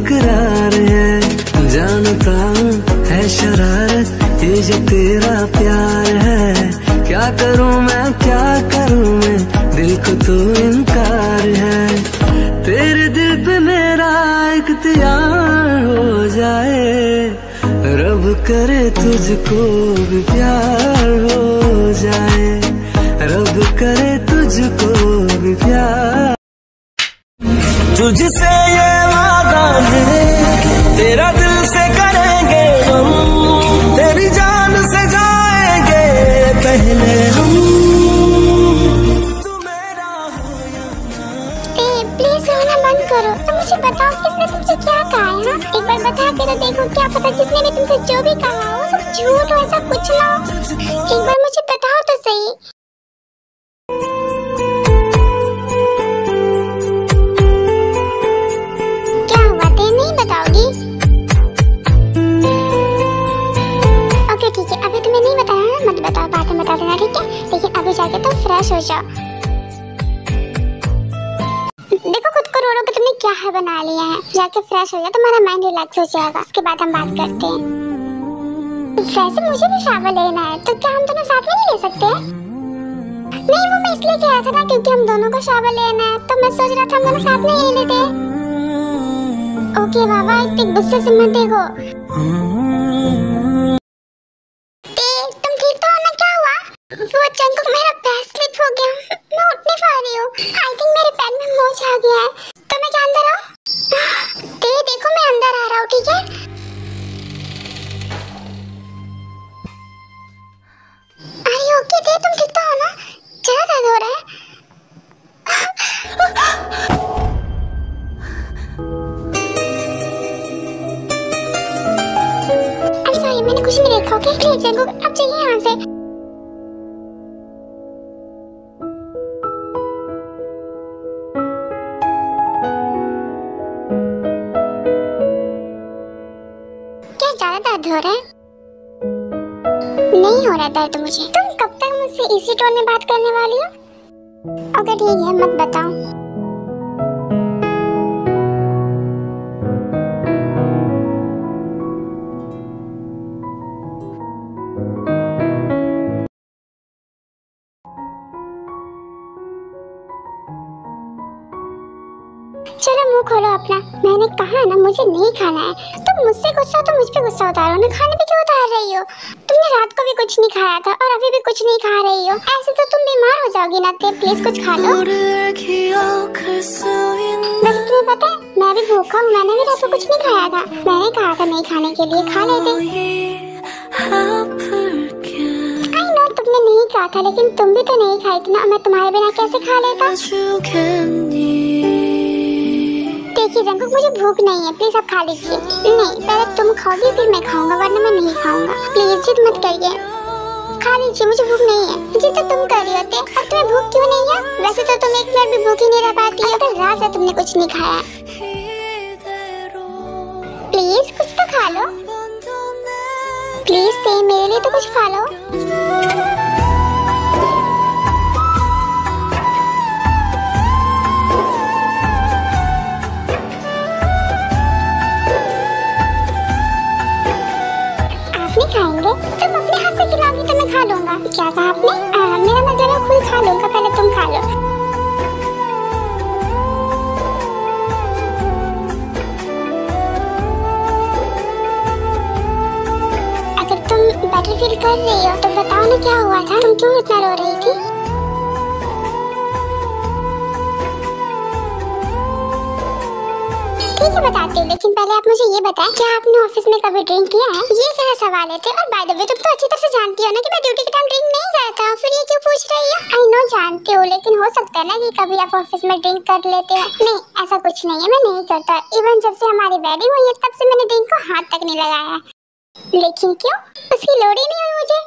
इकरार है, जानता हूँ है शरारत ये जो तेरा प्यार है। क्या करूँ मैं दिल को तो इनकार है। तेरे दिल पे मेरा इख्तियार हो जाए, रब करे तुझको भी प्यार हो जाए, रब करे तुझको भी प्यार। तुझसे ये वादा है तेरा दिल से करेंगे हम, तेरी जान से जाएंगे पहले हम। प्लीज रोना बंद करो। तुम मुझे बताओ किसने तुमसे क्या कहा है? एक बार बता के तो देखो, क्या पता जिसने भी तुमसे जो भी कहा हो सब झूठ हो, ऐसा कुछ ना हो। एक बार मुझे बताओ तो सही। क्या हुआ, ते नहीं बताओगी? ओके ठीक है, अभी तुम्हें नहीं बताया मत बताओ, बाद में बता देना ठीक है। लेकिन अभी जाके तो फ्रेश हो जाओ। देखो खुद को रो रो के तुमने क्या है बना लिया है। जाके फ्रेश हो जाओ, तुम्हारा माइंड रिलैक्स हो जाएगा। उसके बाद हम बात करते हैं। वैसे मुझे भी शावर लेना है, तो क्या हम दोनों साथ में नहीं ले सकते? नहीं वो मैं इसलिए कह रहा था ना क्योंकि हम दोनों को शावर लेना है, तो मैं सोच रहा था हम दोनों साथ में ले लेते। ओके बाबा इतने गुस्से से मत देखो। तुम ठीक तो हो ना? क्या हुआ? वो चंकू मेरा पैर स्लिप हो गया, मैं उठ नहीं पा रही हूँ। आई थिंक मेरे पैर में मोच आ गया है। तो मैं क्या अंदर आऊँ? देखो मैं अंदर आ रहा हूँ ठीक है। अरे ओके दे, तुम ठीक तो हो ना? ज्यादा दर्द हो रहा है? अरे सॉरी मैंने कुछ नहीं देखा। ओके प्लीज चंकू अब चाहिए यहाँ से। दर्द हो रहा है? नहीं हो रहा दर्द मुझे। तुम कब तक मुझसे इसी टोन में बात करने वाली हो? ओके ठीक है मत बताओ। चलो मुंह खोलो अपना। मैंने कहा ना मुझे नहीं खाना है। तुम मुझसे गुस्सा तो मुझ पे गुस्सा उतारो ना, खाने पे क्यों उतार रही हो? तुमने रात को भी कुछ नहीं खाया था और अभी भी कुछ नहीं खा रही हो। ऐसे तो तुम बीमार हो जाओगी ना। प्लीज कुछ खा लो। वैसे तुम्हें पता है मैं भी भूखा हूँ, मैंने भी रात को कुछ नहीं खाया था। मैंने कहा था नहीं खाने के लिए, खा लेते। आई नो तुमने नहीं कहा था, लेकिन तुम भी तो नहीं खाई थी ना। मैं तुम्हारे बिना कैसे खा लेता? देखिए जंकुक मुझे भूख नहीं है, प्लीज आप खा लीजिए। नहीं पहले तुम खाओगी फिर मैं खाऊंगा, वरना मैं नहीं खाऊंगा। प्लीज जिद मत करिए, खा लीजिए। मुझे भूख नहीं है। जिद तो तुम कर रही होते, अब तुम्हें भूख क्यों नहीं है? वैसे तो तुम एक मिनट भी भूखी नहीं रह पाती है। कल रात से तुमने कुछ नहीं खाया। प्लीज कुछ तो खा लो। प्लीज मेरे लिए तो कुछ खा लो। खाएंगे तुम अपने हाथ से खिलाओगी तो मैं खा लूंगा। क्या कहा आपने? मेरा मतलब है खुद खा लूंगा, पहले तुम खा लो। अगर तुम बेटर फील कर रही हो तो बताओ ना क्या हुआ था? तुम क्यों इतना रो रही थी? ठीक है बताती हूँ, लेकिन पहले आप मुझे ये बताएं क्या आपने ऑफिस में कभी ड्रिंक किया है? ये क्या सवाल है? और बाय द वे तुम तो अच्छी तरह से जानती हो ना कि मैं ड्यूटी के टाइम ड्रिंक नहीं करता हूँ, फिर ये क्यों पूछ रही हो? आई नो जानती हूँ, लेकिन हो सकता है ना कि कभी आप ऑफिस में ड्रिंक कर लेते हो। नहीं ऐसा कुछ नहीं है, मैं नहीं करता। इवन जब से हमारी वेडिंग हुई है तब से मैंने ड्रिंक को हाथ तक नहीं लगाया। लेकिन क्यों? उसकी लोड़ ही नहीं हुई मुझे।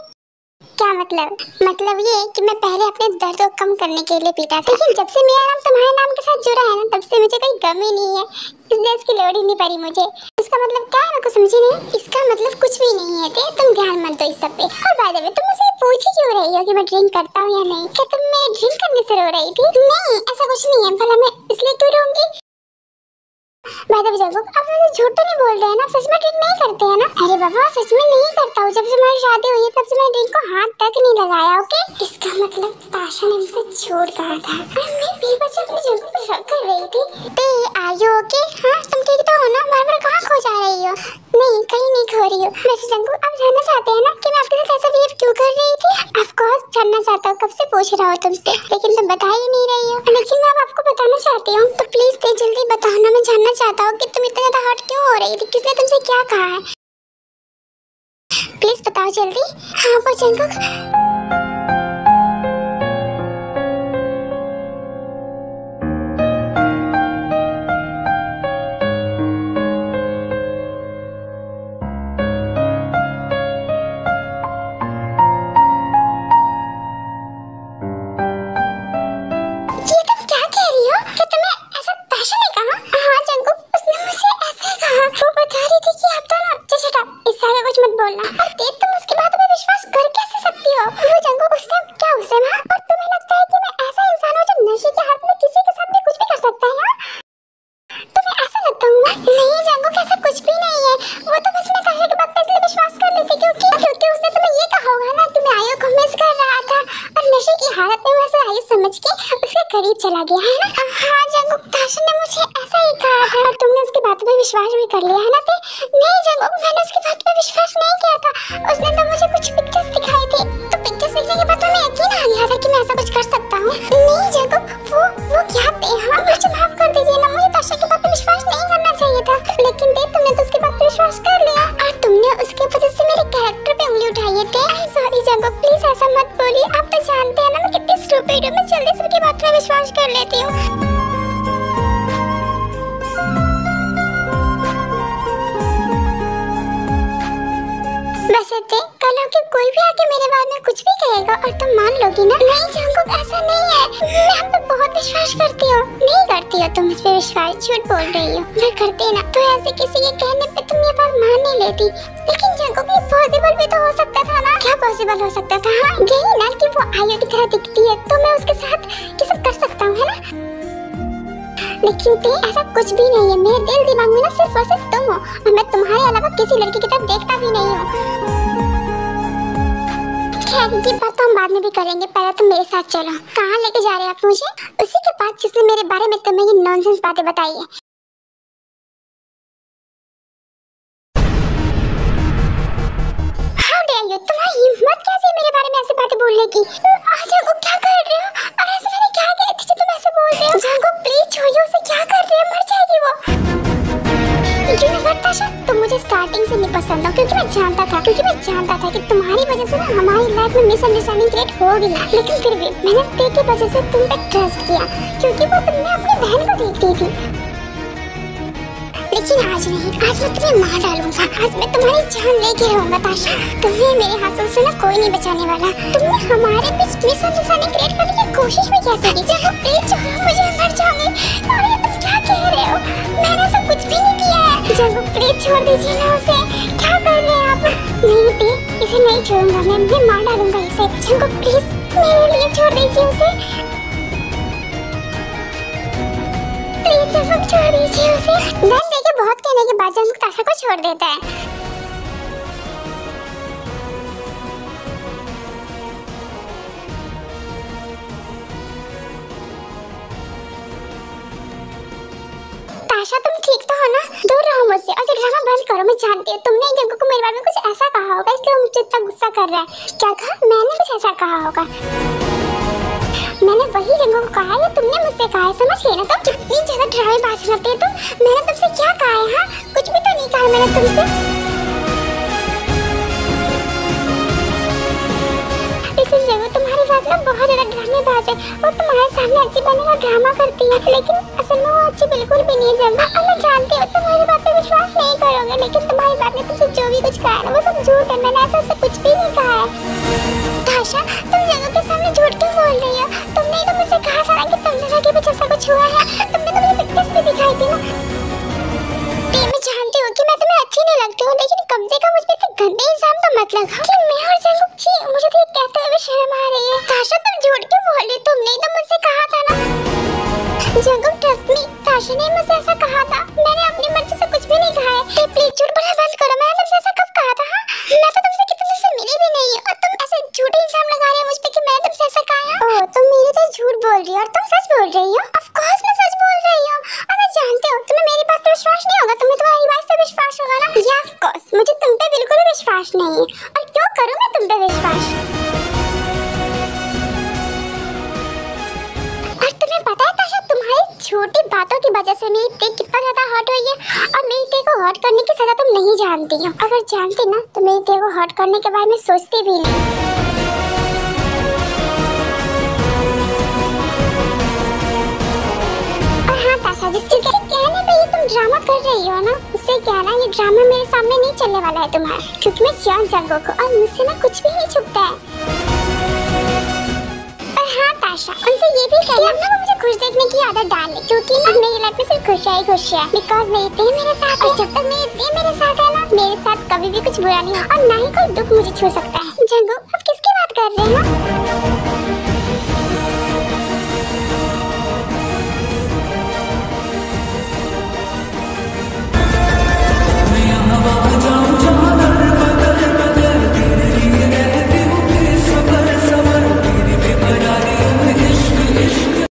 क्या मतलब? मतलब ये कि मैं पहले अपने दर्द को कम करने के लिए पीता था, लेकिन जब से मेरा नाम तुम्हारे नाम के साथ जुड़ा है ना तब से मुझे कोई गम ही नहीं है, इसलिए इसकी लोड़ ही नहीं पड़ी मुझे। इसका मतलब क्या है? मैं समझी नहीं। इसका मतलब कुछ भी नहीं है। तुम ध्यान मत दो इस सब पे। और बाय द वे तुम मुझे पूछ ही क्यों रही हो कि मैं ड्रिंक करता हूँ या नहीं? क्या तुम मेरे ड्रिंक करने से रो रही थी? नहीं ऐसा कुछ नहीं है। भला मैं इसलिए क्यों रोऊंगी? बाय द वे जंगकुक, आप मुझे झूठ तो नहीं बोल रहे हैं ना? सच में ड्रिंक नहीं करते हैं ना? अरे बाबा सच में नहीं करता हूँ, जब से हमारी शादी हुई है तब से मैंने ड्रिंक को हाथ तक नहीं लगाया। ओके, इसका मतलब ताशा ने मुझसे झूठ कहा था। मैं बेवजह अपने जंगकुक पर शक कर रही थी। ते आर यू ओके? हाँ तुम ठीक तो हो ना? बार-बार कहाँ खो जा रही हो? नहीं कहीं नहीं खो रही हो। वैसे जंगकुक आप जानना चाहते हैं ना कि मैं आपके साथ ऐसा बिहेव क्यों कर रही थी? ऑफ कोर्स जानना चाहता हूँ, कब से पूछ रहा हूँ तुमसे, लेकिन तुम बता ही नहीं रही हो। लेकिन मैं अब आपको बताना चाहती हूँ, तो प्लीज जल्दी बताओ ना। मैं जानना चाहता हूँ कि तुम इतना ज्यादा हर्ट क्यों हो रही थी, किसने तुमसे क्या कहा है? प्लीज बताओ जल्दी। हाँ वो जंगकुक, करीब चला गया है ना? हाँ जंगकुक, ताशा ने मुझे ऐसा ही कहा था और तुमने उसकी बातों पे विश्वास भी कर लिया है ना? नहीं जंगकुक, मैंने उसकी बात पे विश्वास नहीं किया था। उसने तो मुझे कुछ पिक्चर्स दिखाई थी, तो पिक्चर्स देखने के बाद तुम्हें यकीन आ गया था कि मैं ऐसा कुछ कर सकता हूँ। नहीं जंगकुक, वो क्या थे? हाँ मुझे माफ कर दीजिए ना, मुझे ताशा की बात पे विश्वास नहीं करना चाहिए था। लेकिन तुमने तो उसकी बात पे विश्वास कर लिया और तुमने उसके वजह से मेरे कैरेक्टर पे उंगली उठाई थे। सॉरी जंगकुक, प्लीज ऐसा मत बोलिए। आप तो जानते हैं ना मैं कितनी स्टूपिड हूँ, मैं जल्दी से उसकी बात पे विश्वास कर लेती हूँ। वैसे कल होके कोई भी आके मेरे बारे में कुछ भी कहेगा और तुम मान लोगी ना? नहीं जंगकुक, ऐसा नहीं है, मैं आप पे बहुत विश्वास करती हूँ। नहीं करती हो तुम मुझ पे विश्वास, झूठ बोल रही हो। मैं करती ना तो ऐसे किसी के कहने पे तुम ये बात मान नहीं लेती। लेकिन जंगकुक ये पॉसिबल भी तो हो सकता था ना? क्या पॉसिबल हो सकता था? हाँ यही ना कि वो आयु की तरह दिखती है तो मैं उसके साथ ये सब कर सकता हूँ, है ना? लेकिन ऐसा कुछ भी नहीं है। मेरे दिल दिमाग में ना सिर्फ और सिर्फ तुम हो और मैं तुम्हारे अलावा किसी लड़की की तरफ देखता भी नहीं हूँ। खैर ये बात तो हम बाद में भी करेंगे, पहले तुम मेरे साथ चलो। कहाँ लेके जा रहे हैं आप मुझे? उसी के पास जिसने मेरे बारे में तुम्हें ये नॉनसेंस बातें बताई है। How dare you? तुम्हारी हिम्मत कैसे मेरे बारे में ऐसी बातें बोलने की? जंगकुक क्या कर रहे हो? और ऐसे मैंने क्या किया कि तुम ऐसे बोल रहे हो? जंगकुक प्लीज छोड़िए उसे, क्या कर रहे हो? मर जाएगी वो। तुम मुझे स्टार्टिंग से नहीं पसंद हो, क्योंकि मैं जानता था कि तुम्हारी वजह से ना हमारी लाइफ में मिसअंडरस्टैंडिंग क्रिएट होगी। लेकिन फिर भी मैंने तेरी वजह से तुम पे ट्रस्ट किया, क्योंकि वो तुमने अपनी बहन को देखती थी। लेकिन आज नहीं, आज मैं तुम्हें मार डालूंगा। आज मैं तुम्हारी जान लेके रहूंगा ताशा। तुम्हें मेरे हाथों से ना कोई नहीं बचाने वाला। तुमने हमारे बीच मिसअंडरस्टैंडिंग क्रिएट करने की कोशिश भी कैसे की? जब प्लीज छोड़ो मुझे, मर जाऊंगी। और ये तुम क्या कह रहे हो? मैंने सब कुछ भी नहीं किया है। जब प्लीज छोड़ दीजिए ना उसे। क्या कर रहे हैं आप? नहीं दी, इसे नहीं छोड़ूंगा मैं मार डालूंगा इसे। जब प्लीज मेरे लिए छोड़ दीजिए उसे, प्लीज जब छोड़ दीजिए उसे। डर देके बहुत कहने के बाद जंगकुक ताशा को छोड़ देता है। ताशा तुम ठीक तो हो ना? दूर रहो मुझसे और ये ड्रामा बंद करो। मैं जानती हूँ तुमने जंगकुक को मेरे बारे में कुछ ऐसा कहा होगा, इसलिए वो मुझसे इतना गुस्सा कर रहा है। क्या कहा? मैंने कुछ ऐसा कहा होगा? मैंने वही जंगकुक को कहा है, तुमने मुझसे कहा है। समझ गए ना तुम? कितनी ज्यादा ड्रामेबाज लगते हो तुम। मैंने तुमसे क्या कहा है? हाँ कुछ भी तो नहीं कहा मैंने तुमसे। लेकिन जंगकुक तुम्हारी बात ना बहुत ज्यादा ड्रामेबाज है। वो तुम्हारे सामने अच्छी बनने का ड्रामा करती है, लेकिन असल में वो अच्छी बिल्कुल भी नहीं है जंगकुक। और मैं जानती हूँ तुम्हारी बात पे विश्वास नहीं करोगे, लेकिन तुम्हारी बात ने तुमसे जो भी कुछ कहा है ना वो सब झूठ है। मैंने ऐसा कुछ भी नहीं कहा है। ताशा तुम जंगकुक के सामने झूठ क्यों बोल रही हो? तुमने तो मुझसे कहा था कि तुम दोनों के बीच ऐसा कुछ हुआ है। तुमने तो मुझे पिक्चर्स भी दिखाई थी ना। मैं जानती हूँ कि मैं तुम्हें अच्छी नहीं लगती हूँ, लेकिन कम से कम मुझ पे इतने गंदे इल्जाम तो मत लगाओ कि मैं और जंगकुक छी। मुझे तो ये कहते हुए शर्म आ रही है। ताशा तुम झूठ क्यों बोल रही? तुमने तो मुझसे कहा था ना। जंगकुक ट्रस्ट मी, ताशा ने मुझसे ऐसा कहा था। मैंने विश्वास नहीं है। और क्यों करूँ मैं तुम पे विश्वास? और तुम्हें पता है ताशा, तुम्हारी छोटी बातों की वजह से मेरी ते कितना ज्यादा हर्ट हुई है। और मेरी ते को हर्ट करने की सजा तुम नहीं जानती हो। अगर जानती ना तो मेरी ते को हर्ट करने के बारे में सोचती भी नहीं। ताशा, जिस चीज के कहने पे ये तुम ड्रामा कर रही हो ना, उससे कहना ये ड्रामा मेरे सामने नहीं चलने वाला है तुम्हारा, क्योंकि मैं जान जंगो को और मुझसे ना कुछ भी नहीं छुपता है। और हाँ ताशा, उनसे ये भी कहना ना वो मुझे खुश देखने की आदत डाल ले, क्योंकि ना मेरी लाइफ में सिर्फ खुशियाँ ही खुशियाँ है। बिकॉज मेरी ते मेरे साथ है। जब तक मेरी ते मेरे साथ है ना, मेरे साथ कभी भी कुछ बुरा नहीं हो और ना ही कोई दुख मुझे छू सकता है। जंगो, अब किसकी बात कर रहे हो?